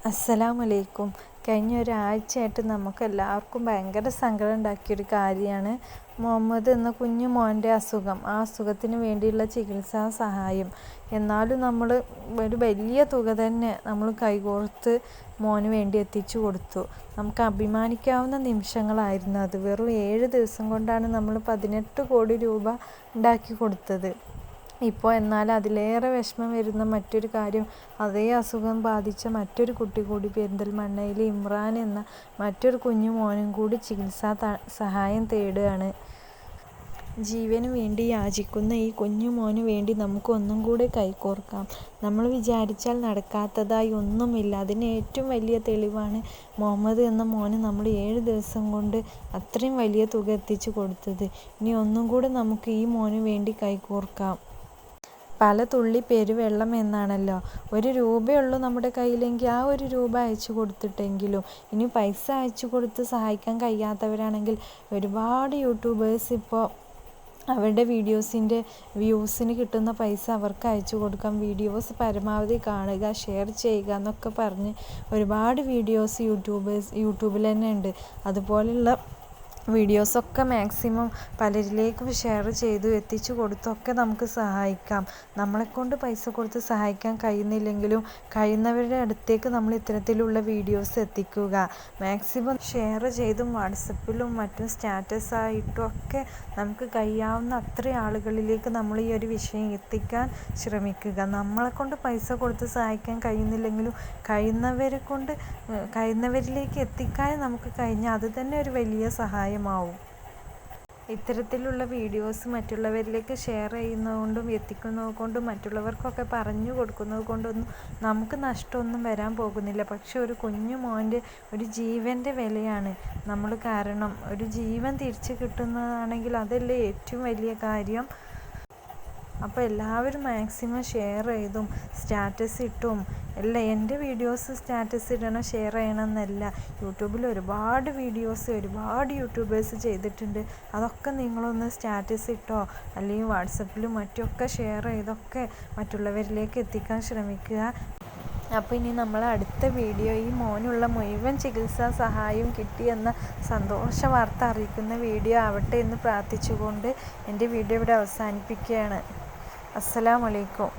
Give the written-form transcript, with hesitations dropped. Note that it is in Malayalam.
അസ്സലാമലൈക്കും. കഴിഞ്ഞ ഒരാഴ്ചയായിട്ട് നമുക്കെല്ലാവർക്കും ഭയങ്കര സങ്കടം ഉണ്ടാക്കിയൊരു കാര്യമാണ് മുഹമ്മദ് എന്ന കുഞ്ഞു മോൻ്റെ അസുഖം. ആ അസുഖത്തിന് വേണ്ടിയുള്ള ചികിത്സാ സഹായം. എന്നാലും നമ്മൾ ഒരു വലിയ തുക തന്നെ നമ്മൾ കൈകോർത്ത് മോന് വേണ്ടി എത്തിച്ചു കൊടുത്തു. നമുക്ക് അഭിമാനിക്കാവുന്ന നിമിഷങ്ങളായിരുന്നു അത്. വെറും 7 ദിവസം കൊണ്ടാണ് നമ്മൾ 18 കോടി രൂപ ഉണ്ടാക്കി കൊടുത്തത്. ഇപ്പോൾ എന്നാൽ അതിലേറെ വിഷമം വരുന്ന മറ്റൊരു കാര്യം, അതേ അസുഖം ബാധിച്ച മറ്റൊരു കുട്ടി കൂടി പെരിന്തൽമണ്ണയിൽ ഇമ്രാൻ എന്ന മറ്റൊരു കുഞ്ഞു മോനും കൂടി ചികിത്സാ സഹായം തേടുകയാണ്. ജീവന് വേണ്ടി യാചിക്കുന്ന ഈ കുഞ്ഞു മോന് വേണ്ടി നമുക്ക് ഒന്നും കൂടെ കൈകോർക്കാം. നമ്മൾ വിചാരിച്ചാൽ നടക്കാത്തതായി ഒന്നുമില്ല. അതിന് ഏറ്റവും വലിയ തെളിവാണ് മുഹമ്മദ് എന്ന മോന് നമ്മൾ 7 ദിവസം കൊണ്ട് അത്രയും വലിയ തുക എത്തിച്ചു കൊടുത്തത്. ഇനി ഒന്നും കൂടെ നമുക്ക് ഈ മോന് വേണ്ടി കൈകോർക്കാം. പല തുള്ളി പെരുവെള്ളം എന്നാണല്ലോ. 1 രൂപയുള്ളൂ നമ്മുടെ കയ്യിലെങ്കിൽ ആ 1 രൂപ അയച്ചു കൊടുത്തിട്ടെങ്കിലും. ഇനി പൈസ അയച്ചു കൊടുത്ത് സഹായിക്കാൻ കഴിയാത്തവരാണെങ്കിൽ ഒരുപാട് യൂട്യൂബേഴ്സ് ഇപ്പോൾ അവരുടെ വീഡിയോസിൻ്റെ വ്യൂസിന് കിട്ടുന്ന പൈസ അവർക്ക് അയച്ചു കൊടുക്കാം. വീഡിയോസ് പരമാവധി കാണുക, ഷെയർ ചെയ്യുക എന്നൊക്കെ പറഞ്ഞ് ഒരുപാട് വീഡിയോസ് യൂട്യൂബിൽ തന്നെ ഉണ്ട്. അതുപോലുള്ള വീഡിയോസൊക്കെ മാക്സിമം പലരിലേക്കും ഷെയർ ചെയ്തു എത്തിച്ചു കൊടുത്തൊക്കെ നമുക്ക് സഹായിക്കാം. നമ്മളെക്കൊണ്ട് പൈസ കൊടുത്ത് സഹായിക്കാൻ കഴിയുന്നില്ലെങ്കിലും കഴിയുന്നവരുടെ അടുത്തേക്ക് നമ്മൾ ഇത്തരത്തിലുള്ള വീഡിയോസ് എത്തിക്കുക. മാക്സിമം ഷെയർ ചെയ്തും വാട്സപ്പിലും മറ്റും സ്റ്റാറ്റസ് ആയിട്ടും ഒക്കെ നമുക്ക് കഴിയാവുന്ന അത്രയും ആളുകളിലേക്ക് നമ്മൾ ഈ ഒരു വിഷയം എത്തിക്കാൻ ശ്രമിക്കുക. നമ്മളെക്കൊണ്ട് പൈസ കൊടുത്ത് സഹായിക്കാൻ കഴിയുന്നില്ലെങ്കിലും കഴിയുന്നവരിലേക്ക് എത്തിക്കാൻ നമുക്ക് കഴിഞ്ഞാൽ അത് തന്നെ ഒരു വലിയ സഹായമാവും. ഇത്തരത്തിലുള്ള വീഡിയോസ് മറ്റുള്ളവരിലേക്ക് ഷെയർ ചെയ്യുന്നതുകൊണ്ടും എത്തിക്കുന്നത് കൊണ്ടും മറ്റുള്ളവർക്കൊക്കെ പറഞ്ഞു കൊടുക്കുന്നത് കൊണ്ടൊന്നും നമുക്ക് നഷ്ടമൊന്നും വരാൻ പോകുന്നില്ല. പക്ഷെ ഒരു കുഞ്ഞു മോൻ്റെ ഒരു ജീവൻ്റെ വിലയാണ് നമ്മൾ കാരണം. ഒരു ജീവൻ തിരിച്ചു കിട്ടുന്നതാണെങ്കിൽ അതല്ലേ ഏറ്റവും വലിയ കാര്യം. അപ്പോൾ എല്ലാവരും മാക്സിമം ഷെയർ ചെയ്തും സ്റ്റാറ്റസ് ഇട്ടും എൻ്റെ വീഡിയോസ് സ്റ്റാറ്റസ് ഇടണം, ഷെയർ ചെയ്യണം എന്നല്ല. യൂട്യൂബിൽ ഒരുപാട് വീഡിയോസ് ഒരുപാട് യൂട്യൂബേഴ്സ് ചെയ്തിട്ടുണ്ട്. അതൊക്കെ നിങ്ങളൊന്ന് സ്റ്റാറ്റസ് ഇട്ടോ അല്ലെങ്കിൽ വാട്സപ്പിലും മറ്റുമൊക്കെ ഷെയർ ചെയ്തൊക്കെ മറ്റുള്ളവരിലേക്ക് എത്തിക്കാൻ ശ്രമിക്കുക. അപ്പോൾ ഇനി നമ്മൾ അടുത്ത വീഡിയോ ഈ മോനുള്ള മുഴുവൻ ചികിത്സാ സഹായം കിട്ടിയെന്ന സന്തോഷ വാർത്ത അറിയിക്കുന്ന വീഡിയോ ആവട്ടെ എന്ന് പ്രാർത്ഥിച്ചുകൊണ്ട് എൻ്റെ വീഡിയോ ഇവിടെ അവസാനിപ്പിക്കുകയാണ്. അസ്സലാമലൈക്കും.